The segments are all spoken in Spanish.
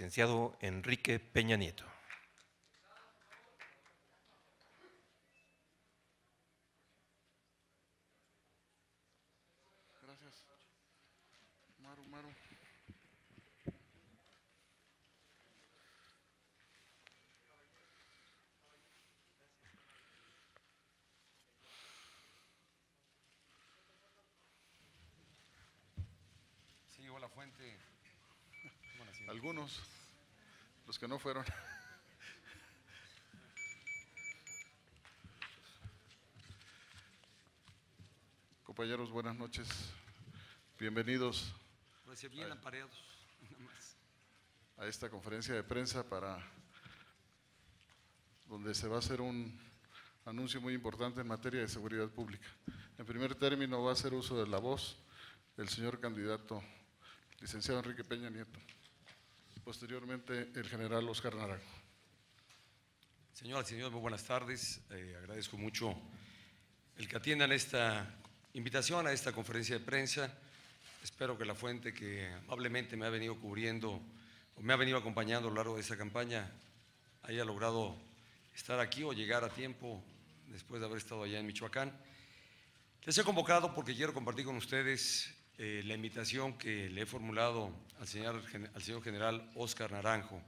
licenciado Enrique Peña Nieto. Gracias. Maru. Sí, llegó la fuente. Algunos, los que no fueron. Compañeros, buenas noches. Bienvenidos Bien apareados, nada más. a esta conferencia de prensa donde se va a hacer un anuncio muy importante en materia de seguridad pública. En primer término va a hacer uso de la voz del señor candidato licenciado Enrique Peña Nieto. Posteriormente, el general Óscar Naranjo. Señoras y señores, muy buenas tardes. Agradezco mucho el que atiendan esta invitación a esta conferencia de prensa. Espero que la fuente que amablemente me ha venido cubriendo o me ha venido acompañando a lo largo de esta campaña haya logrado estar aquí o llegar a tiempo después de haber estado allá en Michoacán. Les he convocado porque quiero compartir con ustedes la invitación que le he formulado al señor general Óscar Naranjo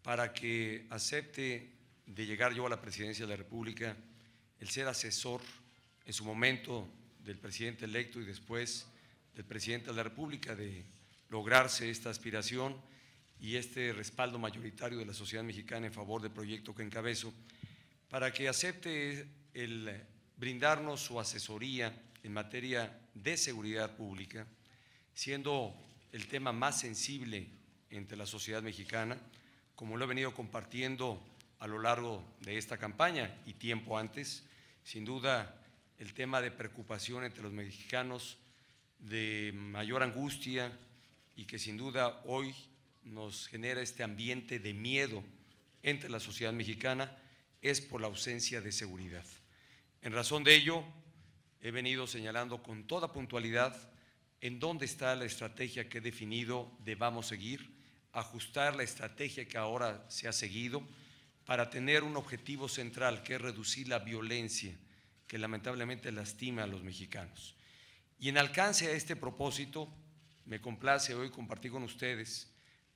para que acepte de llegar yo a la presidencia de la República, el ser asesor en su momento del presidente electo y después del presidente de la República, de lograrse esta aspiración y este respaldo mayoritario de la sociedad mexicana en favor del proyecto que encabezo, para que acepte el brindarnos su asesoría en materia de seguridad pública, siendo el tema más sensible entre la sociedad mexicana, como lo he venido compartiendo a lo largo de esta campaña y tiempo antes. Sin duda, el tema de preocupación entre los mexicanos, de mayor angustia y que sin duda hoy nos genera este ambiente de miedo entre la sociedad mexicana, es por la ausencia de seguridad. En razón de ello, he venido señalando con toda puntualidad en dónde está la estrategia que he definido debamos seguir, ajustar la estrategia que ahora se ha seguido para tener un objetivo central, que es reducir la violencia que lamentablemente lastima a los mexicanos. Y en alcance a este propósito, me complace hoy compartir con ustedes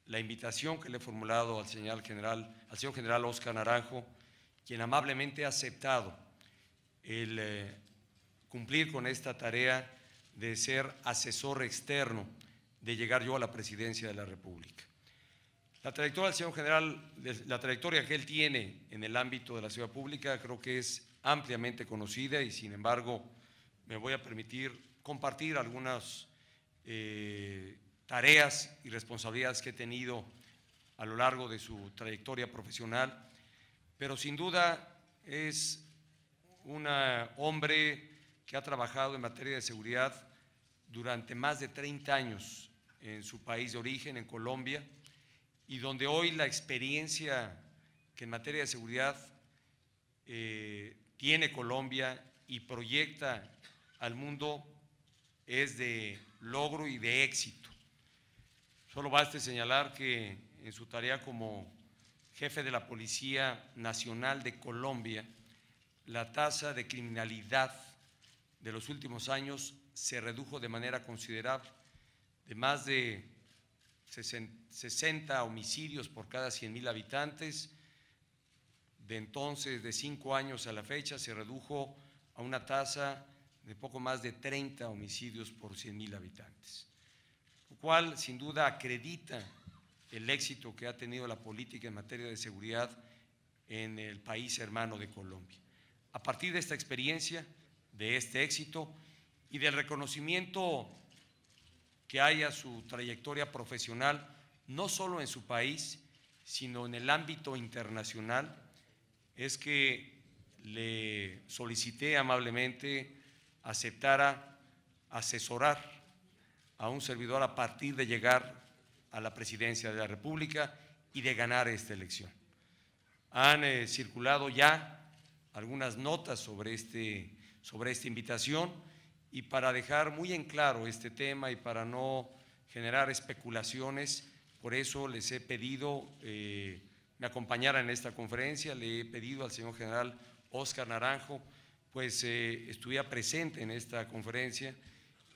la invitación que le he formulado al señor general Óscar Naranjo, quien amablemente ha aceptado el cumplir con esta tarea de ser asesor externo, de llegar yo a la presidencia de la República. La trayectoria del señor general, la trayectoria que él tiene en el ámbito de la seguridad pública, creo que es ampliamente conocida y sin embargo me voy a permitir compartir algunas tareas y responsabilidades que he tenido a lo largo de su trayectoria profesional, pero sin duda es un hombre que ha trabajado en materia de seguridad durante más de 30 años en su país de origen, en Colombia, y donde hoy la experiencia que en materia de seguridad tiene Colombia y proyecta al mundo es de logro y de éxito. Solo baste señalar que en su tarea como jefe de la Policía Nacional de Colombia, la tasa de criminalidad de los últimos años se redujo de manera considerable, de más de 60 homicidios por cada 100,000 habitantes. De entonces, de 5 años a la fecha, se redujo a una tasa de poco más de 30 homicidios por 100,000 habitantes, lo cual sin duda acredita el éxito que ha tenido la política en materia de seguridad en el país hermano de Colombia. A partir de esta experiencia, de este éxito y del reconocimiento que hay a su trayectoria profesional, no solo en su país, sino en el ámbito internacional, es que le solicité amablemente aceptara asesorar a un servidor a partir de llegar a la presidencia de la República y de ganar esta elección. Han circulado ya algunas notas sobre esta invitación, y para dejar muy en claro este tema y para no generar especulaciones, Por eso les he pedido me acompañara en esta conferencia, le he pedido al señor general Óscar Naranjo pues estuviera presente en esta conferencia,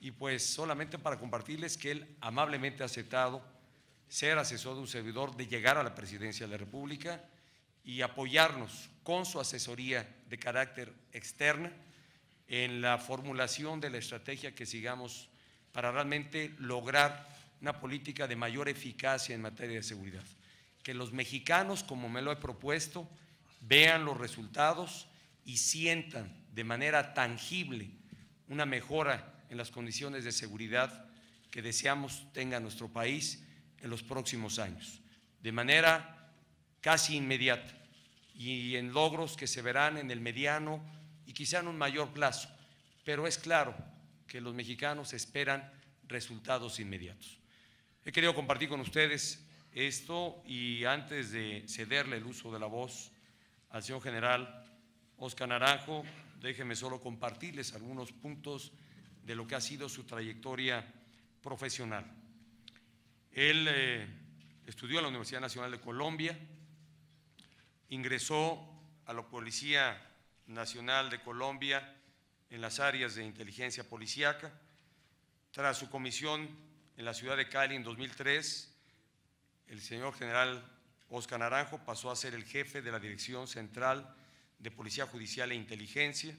y pues solamente para compartirles que él amablemente ha aceptado ser asesor de un servidor, de llegar a la presidencia de la República y apoyarnos con su asesoría de carácter externa en la formulación de la estrategia que sigamos para realmente lograr una política de mayor eficacia en materia de seguridad. Que los mexicanos, como me lo he propuesto, vean los resultados y sientan de manera tangible una mejora en las condiciones de seguridad que deseamos tenga nuestro país en los próximos años, de manera casi inmediata, y en logros que se verán en el mediano y quizá en un mayor plazo, pero es claro que los mexicanos esperan resultados inmediatos. He querido compartir con ustedes esto, y antes de cederle el uso de la voz al señor general Óscar Naranjo, déjenme solo compartirles algunos puntos de lo que ha sido su trayectoria profesional. Él estudió en la Universidad Nacional de Colombia, ingresó a la Policía Nacional de Colombia en las áreas de inteligencia policíaca. Tras su comisión en la ciudad de Cali en 2003, el señor general Óscar Naranjo pasó a ser el jefe de la Dirección Central de Policía Judicial e Inteligencia,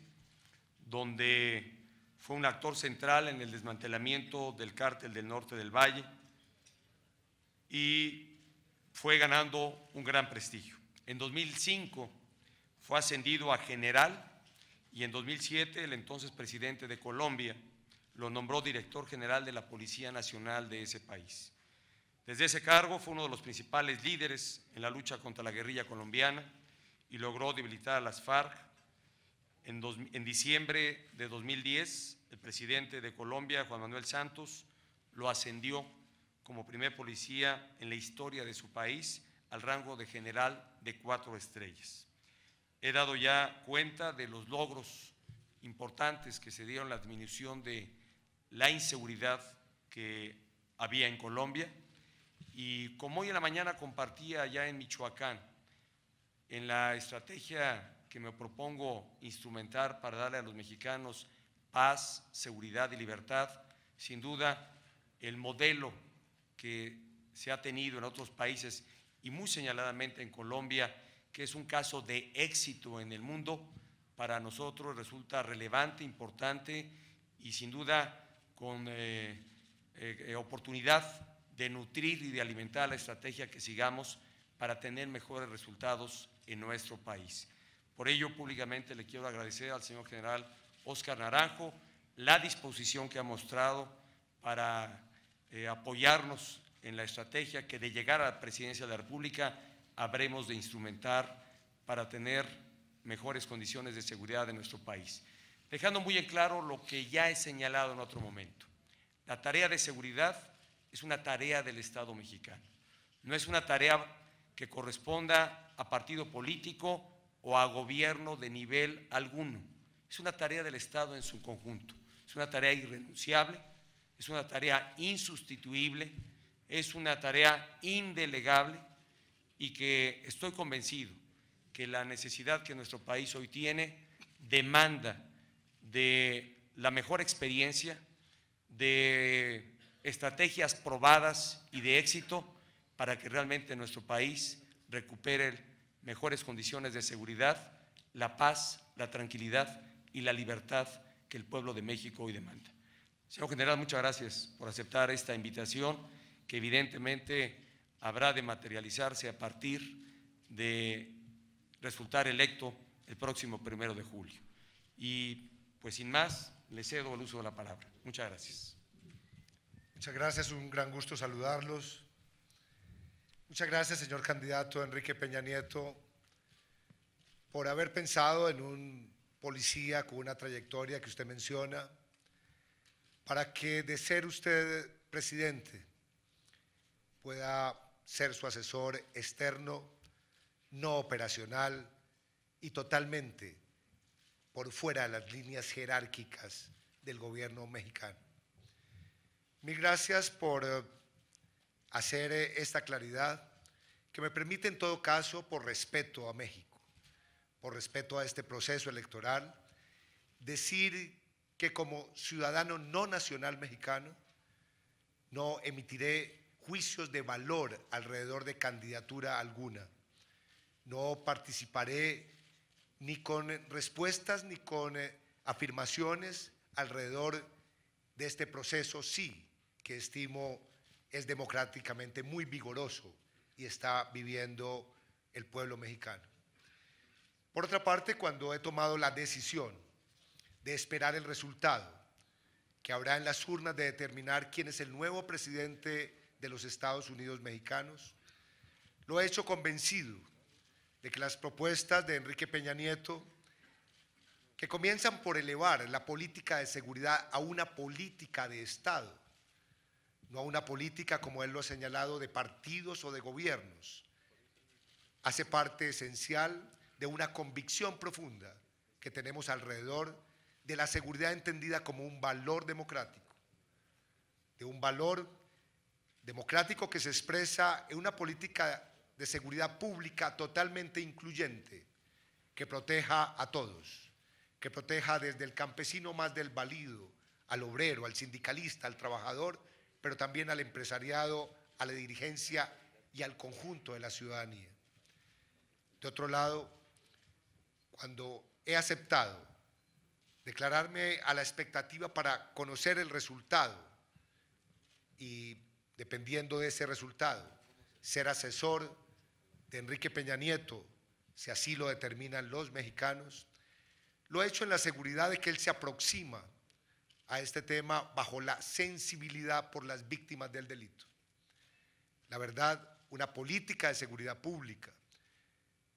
donde fue un actor central en el desmantelamiento del Cártel del Norte del Valle y fue ganando un gran prestigio. En 2005 fue ascendido a general, y en 2007 el entonces presidente de Colombia lo nombró director general de la Policía Nacional de ese país. Desde ese cargo fue uno de los principales líderes en la lucha contra la guerrilla colombiana y logró debilitar a las FARC. En diciembre de 2010, el presidente de Colombia, Juan Manuel Santos, lo ascendió como primer policía en la historia de su país al rango de general de 4 estrellas. He dado ya cuenta de los logros importantes que se dieron en la disminución de la inseguridad que había en Colombia, y como hoy en la mañana compartía allá en Michoacán, en la estrategia que me propongo instrumentar para darle a los mexicanos paz, seguridad y libertad, sin duda el modelo que se ha tenido en otros países y muy señaladamente en Colombia, que es un caso de éxito en el mundo, para nosotros resulta relevante, importante y sin duda con oportunidad de nutrir y de alimentar la estrategia que sigamos para tener mejores resultados en nuestro país. Por ello, públicamente le quiero agradecer al señor general Óscar Naranjo la disposición que ha mostrado para apoyarnos en la estrategia que de llegar a la presidencia de la República habremos de instrumentar para tener mejores condiciones de seguridad en nuestro país. Dejando muy en claro lo que ya he señalado en otro momento. La tarea de seguridad es una tarea del Estado mexicano. No es una tarea que corresponda a partido político o a gobierno de nivel alguno. Es una tarea del Estado en su conjunto. Es una tarea irrenunciable, es una tarea insustituible, es una tarea indelegable, y que estoy convencido que la necesidad que nuestro país hoy tiene demanda de la mejor experiencia, de estrategias probadas y de éxito para que realmente nuestro país recupere mejores condiciones de seguridad, la paz, la tranquilidad y la libertad que el pueblo de México hoy demanda. Señor general, muchas gracias por aceptar esta invitación, que evidentemente habrá de materializarse a partir de resultar electo el próximo 1 de julio. Y pues sin más, le cedo el uso de la palabra. Muchas gracias. Muchas gracias, un gran gusto saludarlos. Muchas gracias, señor candidato Enrique Peña Nieto, por haber pensado en un policía con una trayectoria que usted menciona, para que de ser usted presidente pueda ser su asesor externo, no operacional y totalmente por fuera de las líneas jerárquicas del gobierno mexicano. Mil gracias por hacer esta claridad que me permite en todo caso, por respeto a México, por respeto a este proceso electoral, decir que como ciudadano no nacional mexicano no emitiré juicios de valor alrededor de candidatura alguna. No participaré ni con respuestas ni con afirmaciones alrededor de este proceso, sí, que estimo es democráticamente muy vigoroso y está viviendo el pueblo mexicano. Por otra parte, cuando he tomado la decisión de esperar el resultado que habrá en las urnas de determinar quién es el nuevo presidente de los Estados Unidos mexicanos, lo he hecho convencido de que las propuestas de Enrique Peña Nieto, que comienzan por elevar la política de seguridad a una política de Estado, no a una política, como él lo ha señalado, de partidos o de gobiernos, hace parte esencial de una convicción profunda que tenemos alrededor de la seguridad entendida como un valor democrático, de un valor democrático que se expresa en una política de seguridad pública totalmente incluyente, que proteja a todos, que proteja desde el campesino más desvalido, al obrero, al sindicalista, al trabajador, pero también al empresariado, a la dirigencia y al conjunto de la ciudadanía. De otro lado, cuando he aceptado declararme a la expectativa para conocer el resultado y, dependiendo de ese resultado, ser asesor de Enrique Peña Nieto, si así lo determinan los mexicanos, lo he hecho en la seguridad de que él se aproxima a este tema bajo la sensibilidad por las víctimas del delito. La verdad, una política de seguridad pública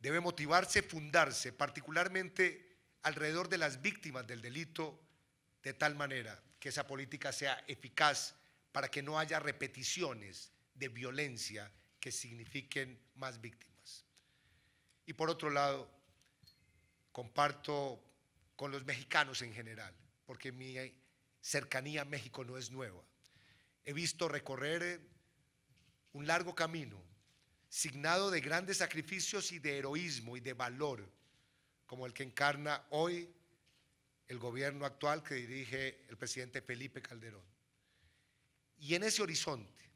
debe motivarse, fundarse particularmente alrededor de las víctimas del delito, de tal manera que esa política sea eficaz para que no haya repeticiones de violencia que signifiquen más víctimas. Y por otro lado, comparto con los mexicanos en general, porque mi cercanía a México no es nueva. He visto recorrer un largo camino, signado de grandes sacrificios y de heroísmo y de valor, como el que encarna hoy el gobierno actual que dirige el presidente Felipe Calderón. Y en ese horizonte,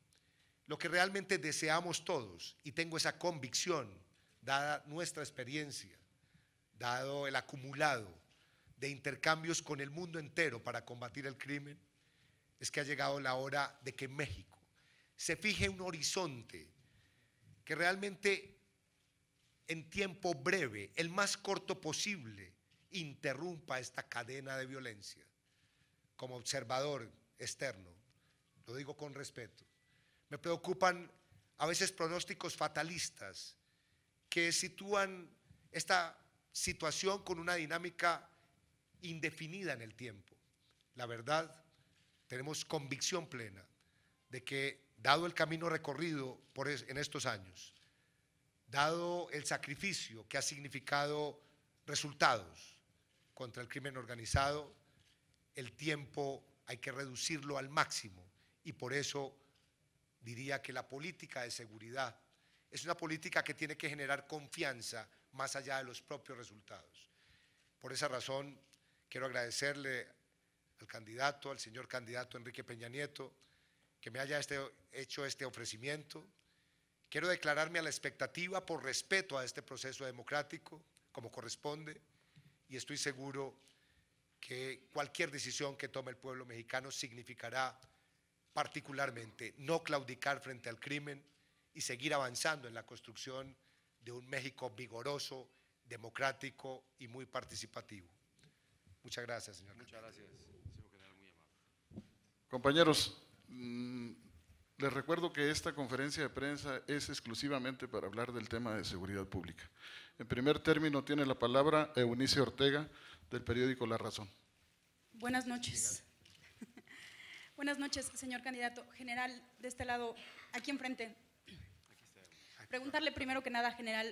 lo que realmente deseamos todos, y tengo esa convicción, dada nuestra experiencia, dado el acumulado de intercambios con el mundo entero para combatir el crimen, es que ha llegado la hora de que México se fije un horizonte que realmente en tiempo breve, el más corto posible, interrumpa esta cadena de violencia. Como observador externo, lo digo con respeto, me preocupan a veces pronósticos fatalistas que sitúan esta situación con una dinámica indefinida en el tiempo. La verdad, tenemos convicción plena de que, dado el camino recorrido en estos años, dado el sacrificio que ha significado resultados contra el crimen organizado, el tiempo hay que reducirlo al máximo y por eso diría que la política de seguridad es una política que tiene que generar confianza más allá de los propios resultados. Por esa razón, quiero agradecerle al señor candidato Enrique Peña Nieto, que me haya hecho este ofrecimiento. Quiero declararme a la expectativa por respeto a este proceso democrático, como corresponde, y estoy seguro que cualquier decisión que tome el pueblo mexicano significará particularmente no claudicar frente al crimen y seguir avanzando en la construcción de un México vigoroso, democrático y muy participativo. Muchas gracias, señor. Muchas gracias, señor general, muy amable. Compañeros, les recuerdo que esta conferencia de prensa es exclusivamente para hablar del tema de seguridad pública. En primer término tiene la palabra Eunice Ortega, del periódico La Razón. Buenas noches. Buenas noches, señor candidato general, de este lado, aquí enfrente. Preguntarle primero que nada, general,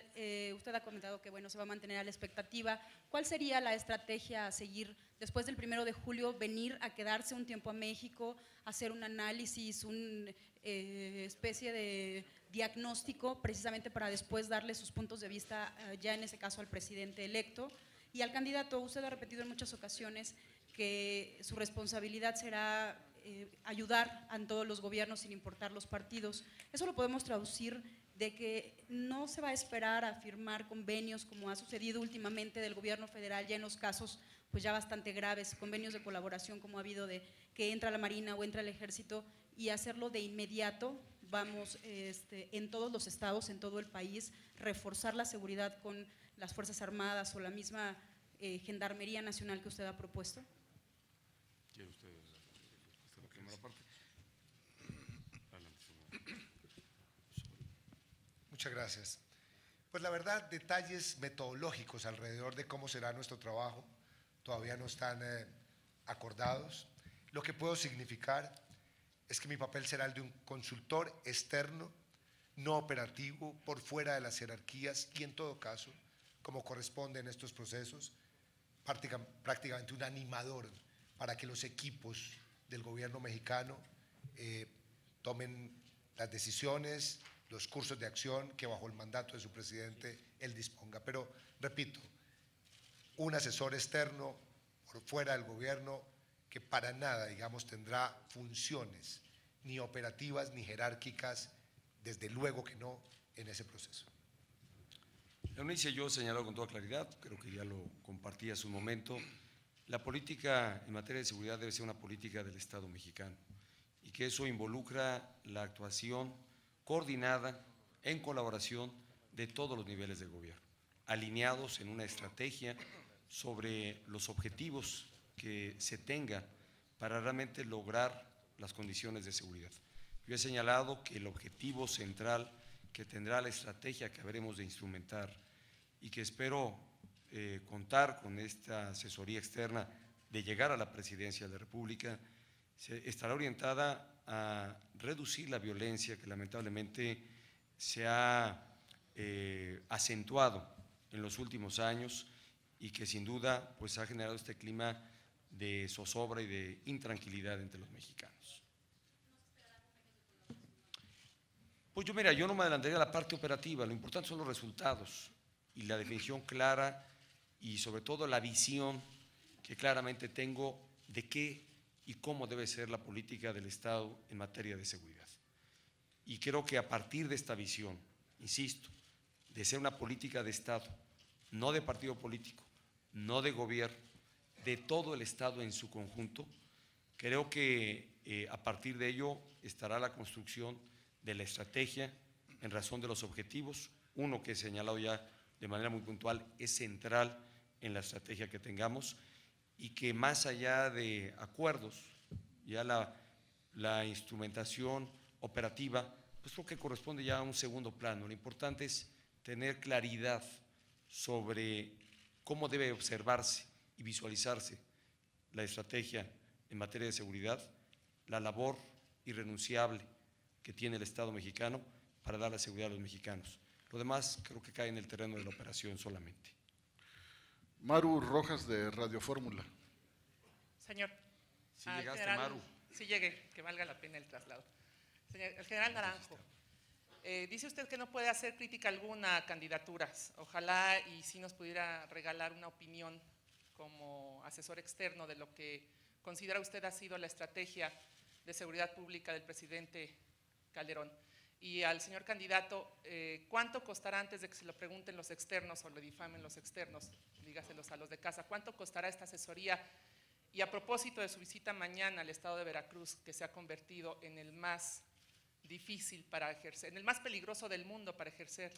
usted ha comentado que bueno, se va a mantener a la expectativa. ¿Cuál sería la estrategia a seguir después del 1 de julio? Venir a quedarse un tiempo a México, hacer un análisis, especie de diagnóstico precisamente para después darle sus puntos de vista, ya en ese caso al presidente electo y al candidato. Usted ha repetido en muchas ocasiones que su responsabilidad será ayudar a todos los gobiernos sin importar los partidos. Eso lo podemos traducir de que no se va a esperar a firmar convenios como ha sucedido últimamente del gobierno federal, ya en los casos pues ya bastante graves, convenios de colaboración como ha habido de que entra la Marina o entra el Ejército, y hacerlo de inmediato. Vamos en todos los estados, en todo el país, reforzar la seguridad con las Fuerzas Armadas o la misma Gendarmería Nacional que usted ha propuesto. ¿Quiere usted la primera parte? Muchas gracias. Pues la verdad, detalles metodológicos alrededor de cómo será nuestro trabajo todavía no están acordados. Lo que puedo significar es que mi papel será el de un consultor externo, no operativo, por fuera de las jerarquías y en todo caso, como corresponde en estos procesos, prácticamente un animador para que los equipos del gobierno mexicano tomen las decisiones, los cursos de acción que bajo el mandato de su presidente él disponga. Pero, repito, un asesor externo por fuera del gobierno que para nada, digamos, tendrá funciones ni operativas ni jerárquicas, desde luego que no, en ese proceso. Eunice, yo he señalado con toda claridad, creo que ya lo compartí hace un momento, la política en materia de seguridad debe ser una política del Estado mexicano y que eso involucra la actuación coordinada en colaboración de todos los niveles del gobierno, alineados en una estrategia sobre los objetivos que se tenga para realmente lograr las condiciones de seguridad. Yo he señalado que el objetivo central que tendrá la estrategia que habremos de instrumentar y que espero contar con esta asesoría externa de llegar a la presidencia de la República, estará orientada a reducir la violencia que lamentablemente se ha acentuado en los últimos años y que sin duda pues ha generado este clima de zozobra y de intranquilidad entre los mexicanos. Pues yo, mira, yo no me adelantaría a la parte operativa, lo importante son los resultados y la definición clara y sobre todo la visión que claramente tengo de qué y cómo debe ser la política del Estado en materia de seguridad. Y creo que a partir de esta visión, insisto, de ser una política de Estado, no de partido político, no de gobierno, de todo el Estado en su conjunto, creo que a partir de ello estará la construcción de la estrategia en razón de los objetivos. Uno que he señalado ya de manera muy puntual es central en la estrategia que tengamos y que más allá de acuerdos, ya la instrumentación operativa, pues creo que corresponde ya a un segundo plano. Lo importante es tener claridad sobre cómo debe observarse y visualizarse la estrategia en materia de seguridad, la labor irrenunciable que tiene el Estado mexicano para dar la seguridad a los mexicanos. Lo demás creo que cae en el terreno de la operación solamente. Maru Rojas, de Radio Fórmula. Señor. Si llegaste, general, Maru. Si llegue, que valga la pena el traslado. Señor, el general Naranjo, dice usted que no puede hacer crítica alguna a candidaturas. Ojalá y si nos pudiera regalar una opinión como asesor externo de lo que considera usted ha sido la estrategia de seguridad pública del presidente Calderón. Y al señor candidato, ¿cuánto costará, antes de que se lo pregunten los externos o le difamen los externos, dígaselos a los de casa, cuánto costará esta asesoría? Y a propósito de su visita mañana al estado de Veracruz, que se ha convertido en el más difícil para ejercer, en el más peligroso del mundo para ejercer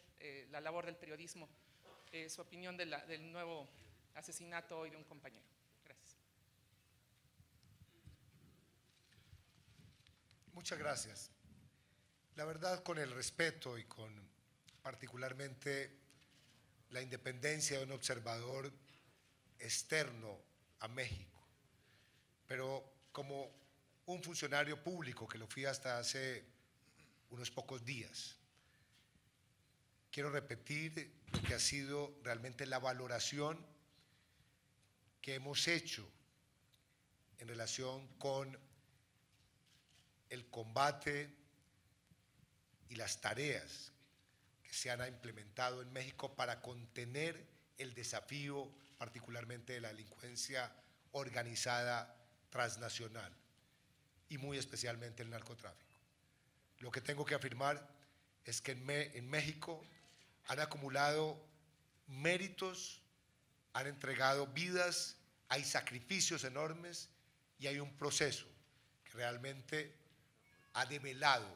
la labor del periodismo, su opinión del nuevo asesinato hoy de un compañero. Gracias. Muchas gracias. La verdad, con el respeto y con particularmente la independencia de un observador externo a México, pero como un funcionario público que lo fui hasta hace unos pocos días, quiero repetir lo que ha sido realmente la valoración que hemos hecho en relación con el combate y las tareas que se han implementado en México para contener el desafío, particularmente de la delincuencia organizada transnacional y muy especialmente el narcotráfico. Lo que tengo que afirmar es que en México han acumulado méritos, han entregado vidas, hay sacrificios enormes y hay un proceso que realmente ha develado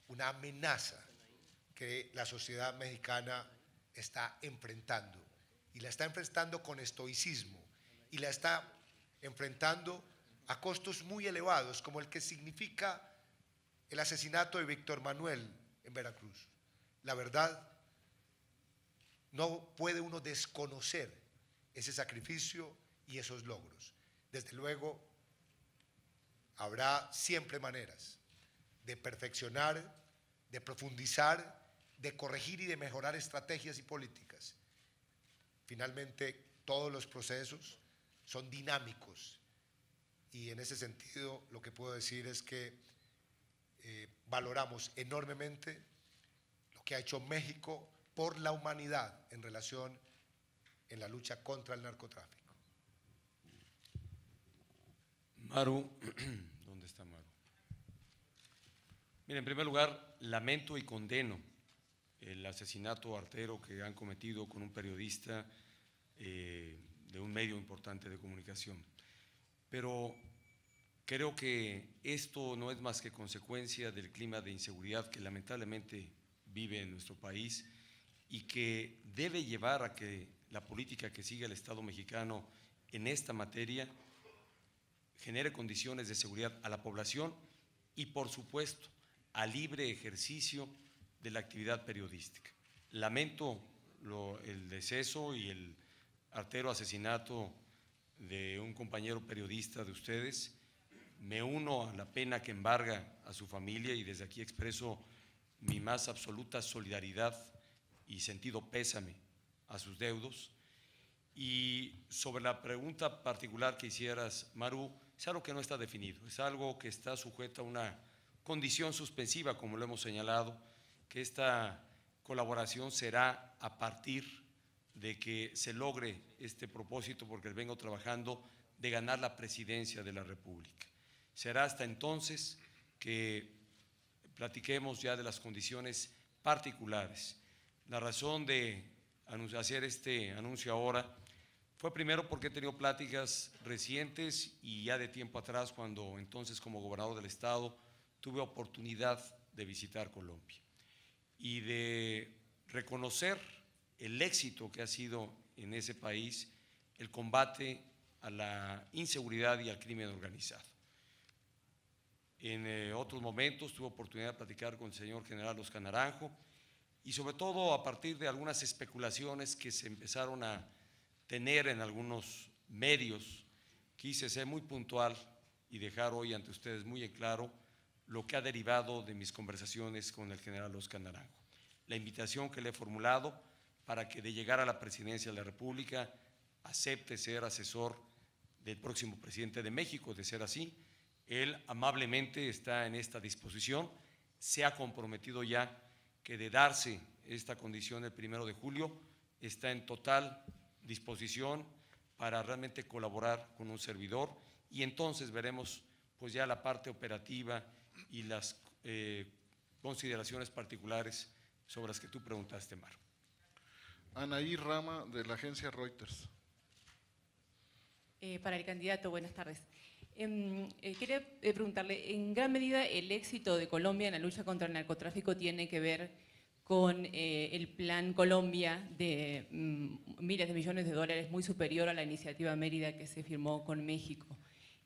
una amenaza que la sociedad mexicana está enfrentando, y la está enfrentando con estoicismo, y la está enfrentando a costos muy elevados, como el que significa el asesinato de Víctor Manuel en Veracruz. La verdad, no puede uno desconocer ese sacrificio y esos logros. Desde luego, habrá siempre maneras de perfeccionar, de profundizar, de corregir y de mejorar estrategias y políticas. Finalmente, todos los procesos son dinámicos y en ese sentido lo que puedo decir es que valoramos enormemente lo que ha hecho México por la humanidad en relación en la lucha contra el narcotráfico. Maru, ¿dónde está Maru? Mira, en primer lugar, lamento y condeno el asesinato artero que han cometido con un periodista de un medio importante de comunicación. Pero creo que esto no es más que consecuencia del clima de inseguridad que lamentablemente vive en nuestro país y que debe llevar a que la política que sigue el Estado mexicano en esta materia genere condiciones de seguridad a la población y, por supuesto, al libre ejercicio de la actividad periodística. Lamento el deceso y el artero asesinato de un compañero periodista de ustedes. Me uno a la pena que embarga a su familia y desde aquí expreso mi más absoluta solidaridad y sentido pésame a sus deudos. Y sobre la pregunta particular que hicieras, Maru, es algo que no está definido, es algo que está sujeto a una condición suspensiva, como lo hemos señalado, que esta colaboración será a partir de que se logre este propósito, porque vengo trabajando, de ganar la presidencia de la República. Será hasta entonces que platiquemos ya de las condiciones particulares. La razón de hacer este anuncio ahora fue primero porque he tenido pláticas recientes y ya de tiempo atrás, cuando entonces como gobernador del estado tuve oportunidad de visitar Colombia y de reconocer el éxito que ha sido en ese país el combate a la inseguridad y al crimen organizado. En otros momentos tuve oportunidad de platicar con el señor general Oscar Naranjo y sobre todo a partir de algunas especulaciones que se empezaron a tener en algunos medios, quise ser muy puntual y dejar hoy ante ustedes muy en claro lo que ha derivado de mis conversaciones con el general Oscar Naranjo. La invitación que le he formulado para que de llegar a la presidencia de la República acepte ser asesor del próximo presidente de México. De ser así, él amablemente está en esta disposición, se ha comprometido ya que de darse esta condición el 1 de julio, está en total disposición para realmente colaborar con un servidor y entonces veremos pues ya la parte operativa y las consideraciones particulares sobre las que tú preguntaste, Mar. Anaí Rama, de la agencia Reuters. Para el candidato, buenas tardes. Quería preguntarle, en gran medida el éxito de Colombia en la lucha contra el narcotráfico tiene que ver con el Plan Colombia de miles de millones de dólares, muy superior a la iniciativa Mérida que se firmó con México.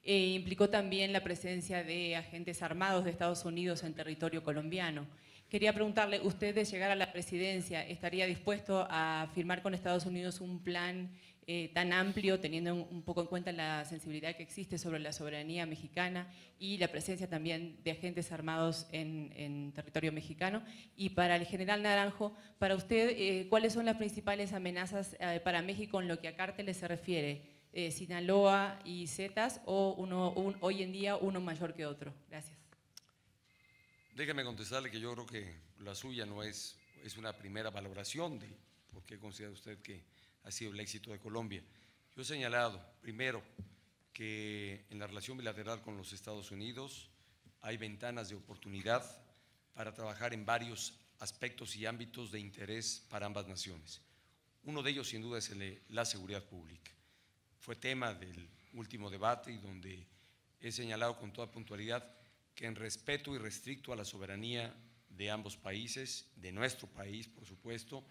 Implicó también la presencia de agentes armados de Estados Unidos en territorio colombiano. Quería preguntarle, usted de llegar a la presidencia, ¿estaría dispuesto a firmar con Estados Unidos un plan tan amplio, teniendo un poco en cuenta la sensibilidad que existe sobre la soberanía mexicana y la presencia también de agentes armados en territorio mexicano? Y para el general Naranjo, para usted, ¿cuáles son las principales amenazas para México en lo que a cárteles se refiere? ¿Sinaloa y Zetas o hoy en día uno mayor que otro? Gracias. Déjeme contestarle que yo creo que la suya no es una primera valoración de por qué considera usted que ha sido el éxito de Colombia. Yo he señalado, primero, que en la relación bilateral con los Estados Unidos hay ventanas de oportunidad para trabajar en varios aspectos y ámbitos de interés para ambas naciones. Uno de ellos, sin duda, es la seguridad pública. Fue tema del último debate y donde he señalado con toda puntualidad que en respeto irrestricto a la soberanía de ambos países, de nuestro país, por supuesto,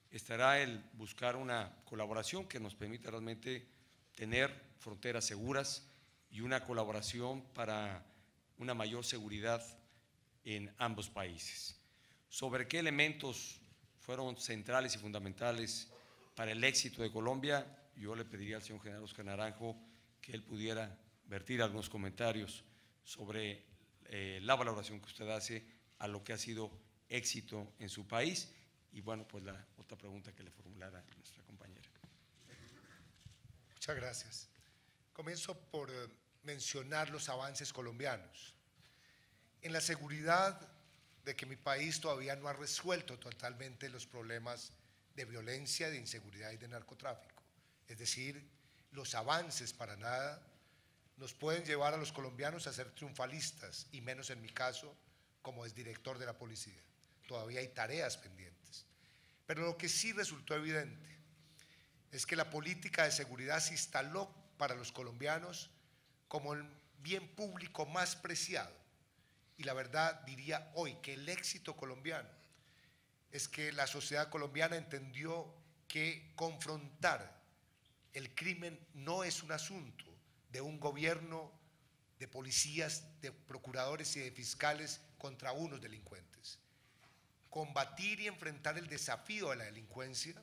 estará el buscar una colaboración que nos permita realmente tener fronteras seguras y una colaboración para una mayor seguridad en ambos países. ¿Sobre qué elementos fueron centrales y fundamentales para el éxito de Colombia? Yo le pediría al señor general Oscar Naranjo que él pudiera vertir algunos comentarios sobre la valoración que usted hace a lo que ha sido éxito en su país. Y bueno, pues la otra pregunta que le formulara nuestra compañera. Muchas gracias. Comienzo por mencionar los avances colombianos. En la seguridad de que mi país todavía no ha resuelto totalmente los problemas de violencia, de inseguridad y de narcotráfico. Es decir, los avances para nada nos pueden llevar a los colombianos a ser triunfalistas, y menos en mi caso, como exdirector de la policía. Todavía hay tareas pendientes. Pero lo que sí resultó evidente es que la política de seguridad se instaló para los colombianos como el bien público más preciado. Y la verdad diría hoy que el éxito colombiano es que la sociedad colombiana entendió que confrontar el crimen no es un asunto de un gobierno, de policías, de procuradores y de fiscales contra unos delincuentes. Combatir y enfrentar el desafío de la delincuencia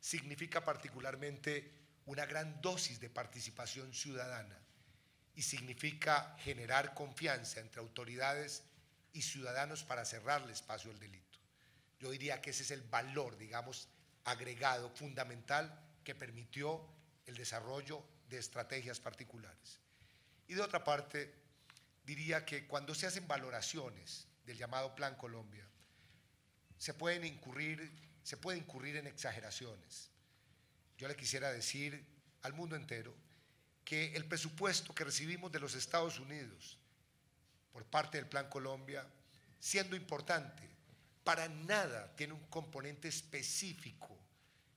significa particularmente una gran dosis de participación ciudadana y significa generar confianza entre autoridades y ciudadanos para cerrarle espacio al delito. Yo diría que ese es el valor, digamos, agregado fundamental que permitió el desarrollo de estrategias particulares. Y de otra parte, diría que cuando se hacen valoraciones del llamado Plan Colombia, se puede incurrir en exageraciones. Yo le quisiera decir al mundo entero que el presupuesto que recibimos de los Estados Unidos por parte del Plan Colombia, siendo importante, para nada tiene un componente específico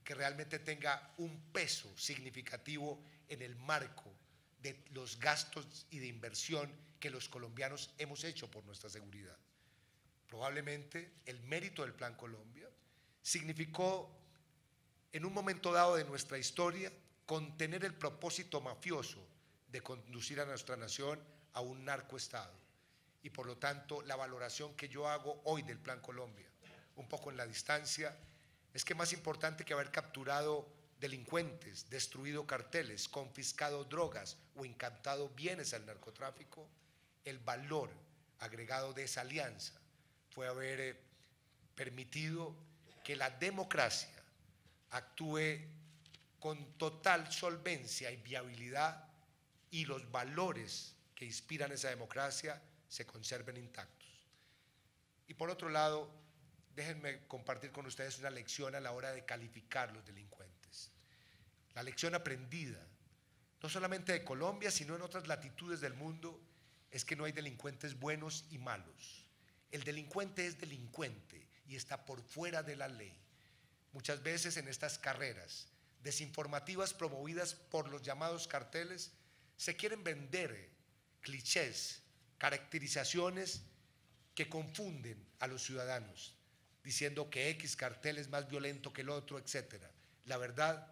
que realmente tenga un peso significativo en el marco de los gastos y de inversión que los colombianos hemos hecho por nuestra seguridad. Probablemente el mérito del Plan Colombia significó, en un momento dado de nuestra historia, contener el propósito mafioso de conducir a nuestra nación a un narcoestado. Y por lo tanto, la valoración que yo hago hoy del Plan Colombia, un poco en la distancia, es que más importante que haber capturado delincuentes, destruido carteles, confiscado drogas o incantado bienes al narcotráfico, el valor agregado de esa alianza fue haber permitido que la democracia actúe con total solvencia y viabilidad y los valores que inspiran esa democracia se conserven intactos. Y por otro lado, déjenme compartir con ustedes una lección a la hora de calificar los delincuentes. La lección aprendida, no solamente de Colombia, sino en otras latitudes del mundo, es que no hay delincuentes buenos y malos. El delincuente es delincuente y está por fuera de la ley. Muchas veces en estas carreras desinformativas promovidas por los llamados carteles, se quieren vender clichés, caracterizaciones que confunden a los ciudadanos, diciendo que X cartel es más violento que el otro, etc. La verdad,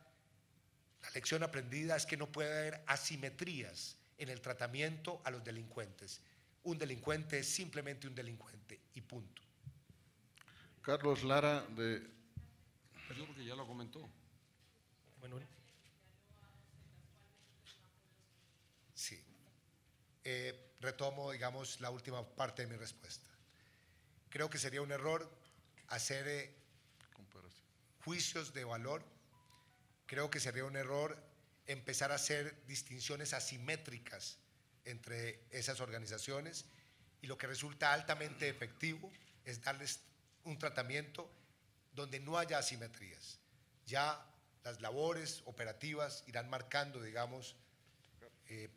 la lección aprendida es que no puede haber asimetrías en el tratamiento a los delincuentes. Un delincuente es simplemente un delincuente y punto. Carlos Lara, de… Yo creo que ya lo comentó. Bueno. Sí. Retomo, digamos, la última parte de mi respuesta. Creo que sería un error hacer juicios de valor. Creo que sería un error empezar a hacer distinciones asimétricas entre esas organizaciones y lo que resulta altamente efectivo es darles un tratamiento donde no haya asimetrías. Ya las labores operativas irán marcando, digamos,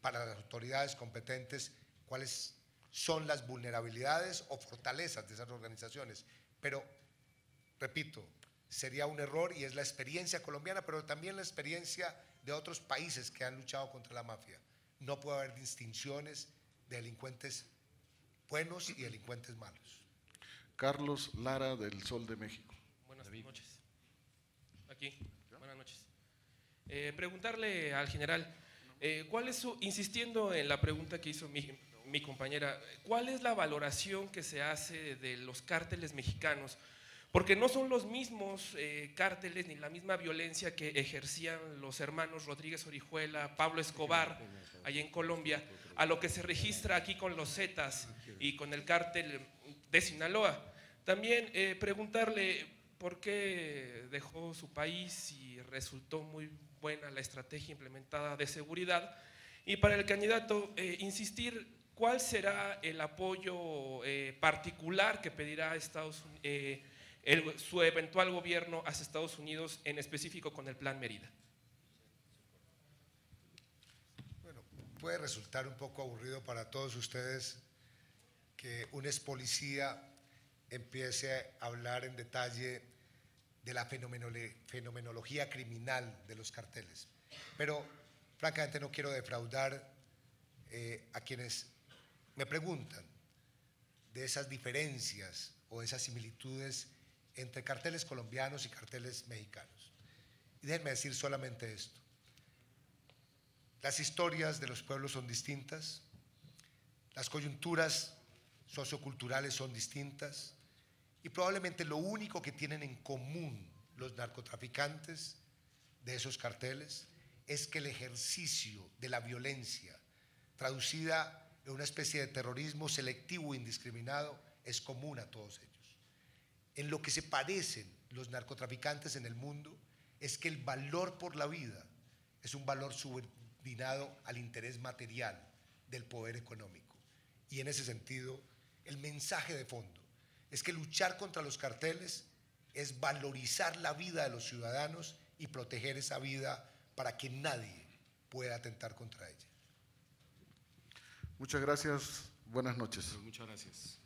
para las autoridades competentes cuáles son las vulnerabilidades o fortalezas de esas organizaciones. Pero, repito, sería un error y es la experiencia colombiana, pero también la experiencia de otros países que han luchado contra la mafia. No puede haber distinciones de delincuentes buenos y delincuentes malos. Carlos Lara, del Sol de México. Buenas noches. Aquí, buenas noches. Preguntarle al general, ¿cuál es insistiendo en la pregunta que hizo mi compañera, ¿cuál es la valoración que se hace de los cárteles mexicanos? Porque no son los mismos cárteles ni la misma violencia que ejercían los hermanos Rodríguez Orihuela, Pablo Escobar, allá en Colombia, a lo que se registra aquí con los Zetas y con el cártel de Sinaloa. También preguntarle por qué dejó su país y resultó muy buena la estrategia implementada de seguridad. Y para el candidato, insistir, ¿cuál será el apoyo particular que pedirá su eventual gobierno hacia Estados Unidos, en específico con el Plan Mérida? Bueno, puede resultar un poco aburrido para todos ustedes que un ex policía empiece a hablar en detalle de la fenomenología criminal de los carteles. Pero francamente no quiero defraudar a quienes me preguntan de esas diferencias o esas similitudes entre carteles colombianos y carteles mexicanos. Y déjenme decir solamente esto. Las historias de los pueblos son distintas, las coyunturas socioculturales son distintas y probablemente lo único que tienen en común los narcotraficantes de esos carteles es que el ejercicio de la violencia traducida en una especie de terrorismo selectivo e indiscriminado es común a todos ellos. En lo que se parecen los narcotraficantes en el mundo es que el valor por la vida es un valor subordinado al interés material del poder económico. Y en ese sentido, el mensaje de fondo es que luchar contra los carteles es valorizar la vida de los ciudadanos y proteger esa vida para que nadie pueda atentar contra ella. Muchas gracias. Buenas noches. Muchas gracias.